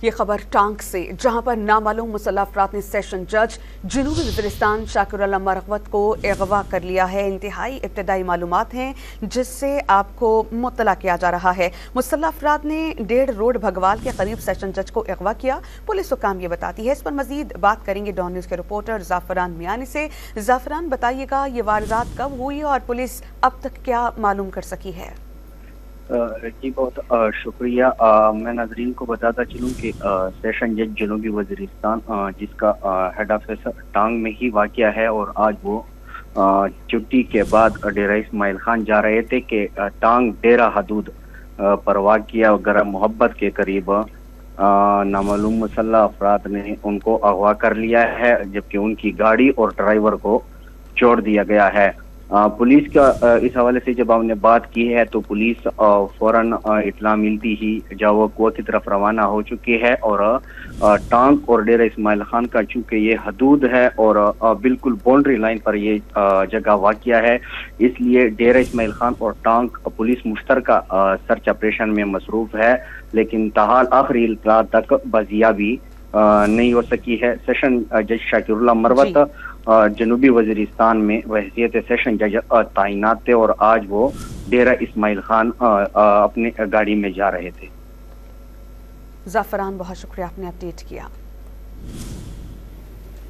یہ خبر ٹانک سے، جہاں پر نامعلوم مسلح افراد نے سیشن جج جنوبی وزیرستان شاکر اللہ مرغوت کو اغوا کر لیا ہے۔ انتہائی ابتدائی معلومات ہیں جس سے آپ کو مطلع کیا جا رہا ہے۔ مسلح افراد نے 1.5 روڈ بھگوال کے قریب سیشن جج کو اغوا کیا، پولیس حکام یہ بتاتی ہے۔ اس پر مزید بات کریں گے ڈان نیوز کے رپورٹر زعفران میانی سے۔ زعفران، بتائیے گا یہ واردات کب ہوئی اور پولیس اب تک کیا معلوم کر سکی ہے؟ جی بہت شکریہ۔ میں ناظرین کو بتاتا چلوں کہ سیشن جج جنوبی وزیرستان جس کا ہیڈ آفس ٹانگ میں ہی واقع ہے، اور آج وہ چھٹی کے بعد ڈیرہ اسماعیل خان جا رہے تھے کہ ٹانگ ڈیرہ حدود پر واقع گرم محبت کے قریب نامعلوم مسلح افراد نے ان کو اغوا کر لیا ہے، جبکہ ان کی گاڑی اور ڈرائیور کو چھوڑ دیا گیا ہے۔ پولیس کا اس حوالے سے جب ہم نے بات کی ہے تو پولیس فوراً اطلاع ملتی ہی جاوا کنواں کی طرف روانہ ہو چکی ہے، اور ٹانک اور ڈیرہ اسماعیل خان کا چونکہ یہ حدود ہے اور بالکل باؤنڈری لائن پر یہ جگہ واقع ہے، اس لیے ڈیرہ اسماعیل خان اور ٹانک پولیس مشترکہ سرچ آپریشن میں مصروف ہے، لیکن تاحال آخری اطلاع تک بازیابی نہیں ہو سکی ہے۔ سیشن جج شاکر اللہ مرغوت جنوبی وزیرستان میں بحیثیت سیشن جج تعینات تھے، اور آج وہ ڈیرہ اسماعیل خان اپنے گاڑی میں جا رہے تھے۔ زعفران، بہت شکریہ، آپ نے اپڈیٹ کیا۔